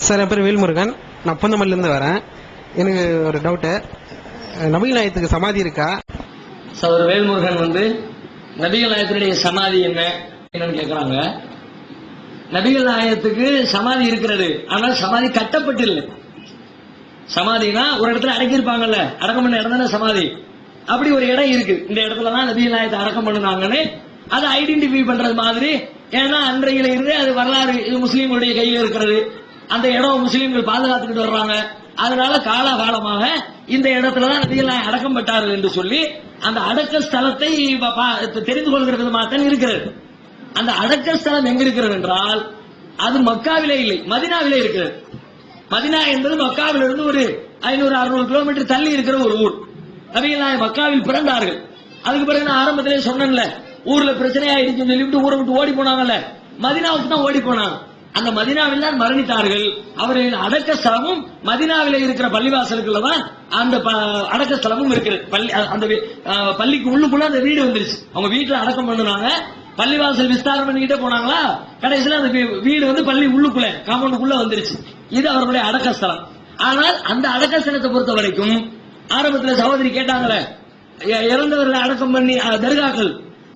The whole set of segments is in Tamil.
சார், என் பேர் வேல்முருகன். நான் பொன்னமல்லிருந்து வரேன். எனக்கு ஒரு டவுட்டு, நபிகள் நாயகத்துக்கு சமாதி இருக்கா? சார், வேல்முருகன் நபிகள் நாயகத்தினுடைய சமாதி என்னன்னு கேட்கறாங்க. நபிகள் நாயகத்துக்கு சமாதி இருக்கிறது, ஆனால் சமாதி கட்டப்பட்டு இல்லை. சமாதினா ஒரு இடத்துல அடக்கியிருப்பாங்கல்ல, அடக்கம் பண்ண இடம் தானே சமாதி. அப்படி ஒரு இடம் இருக்கு, இந்த இடத்துலதான் நபிகள் நாயகத்தை அடக்கம் பண்ணுனாங்கன்னு அதை ஐடென்டிஃபை பண்றது மாதிரி. ஏன்னா அன்றையில இருந்து அது வரலாறு முஸ்லீம்களுடைய கையில் இருக்கிறது. அந்த இடம் முஸ்லீம்கள் பாதுகாத்துக்கிட்டு வர்றாங்க. அதனால காலகாலமாக இந்த இடத்துலதான் நபிகள் நாயகம் அடக்கம் பட்டார்கள் என்று சொல்லி அந்த அடக்க ஸ்தலத்தை தெரிந்து கொள்கிற விதமாக தான் இருக்கிறது. அந்த அடக்க ஸ்தலம் எங்க இருக்கிறது என்றால் அது மக்காவிலே இல்லை, மதினாவிலே இருக்கிறது. மதினா என்பது மக்காவிலிருந்து ஒரு 500-600 கிலோமீட்டர் தள்ளி இருக்கிற ஒரு ஊர். நபிகள் நாயகம் மக்காவில் பிறந்தார்கள். அதுக்கு பிறகு நான் ஆரம்பத்திலே சொன்னேன்ல, ஊர்ல பிரச்சனையாயிடுச்சுன்னு சொல்லிவிட்டு ஊரை விட்டு ஓடி போனாங்கல்ல, மதினாவுக்கு தான் ஓடி போனாங்க. அந்த மதினாவில் தான் மரணித்தார்கள். அவர்களின் அடக்க ஸ்தலமும் மதினாவில இருக்கிற பள்ளிவாசலுக்குள்ள தான் அந்த அடக்க ஸ்தலமும் இருக்கிறது. அந்த பள்ளிக்கு உள்ளுக்குள்ள அந்த வீடு வந்துருச்சு. அவங்க வீட்டுல அடக்கம் பண்ணுனாங்க, பள்ளிவாசல் விஸ்தாரம் பண்ணிக்கிட்டே போனாங்களா, கடைசியில அந்த வீடு பள்ளி உள்ளுக்குள்ள காம்பவுண்டுக்குள்ள வந்துருச்சு. இது அவர்களுடைய அடக்க ஸ்தலம். ஆனால் அந்த அடக்க ஸ்தலத்தை பொறுத்த வரைக்கும் ஆரம்பத்தில் சகோதரி கேட்டாங்களே, இறந்தவர்களை அடக்கம் பண்ணி தர்காக்கள்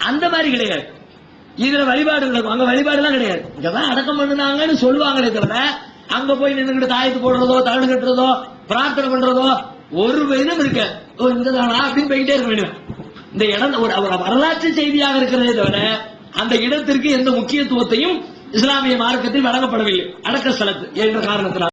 அந்த மாதிரி கிடையாது. இதுல வழிபாடு நடக்கும், அங்க வழிபாடு எல்லாம் கிடையாது. இங்கதான் அடக்கம் பண்ணுனாங்கன்னு சொல்லுவாங்களே தவிர அங்க போய் நின்றுகிட்டு தாயத்து போடுறதோ தழுடு கட்டுறதோ பிரார்த்தனை பண்றதோ ஒரு இதுவும் இருக்க இங்கதானா அப்படின்னு போய்கிட்டே இருக்க வேண்டும். இந்த இடம் ஒரு வரலாற்று செய்தியாக இருக்கிறதே தவிர அந்த இடத்திற்கு எந்த முக்கியத்துவத்தையும் இஸ்லாமிய மார்க்கத்தில் வழங்கப்படவில்லை அடக்க ஸ்தலத்து என்ற காரணத்தினால்.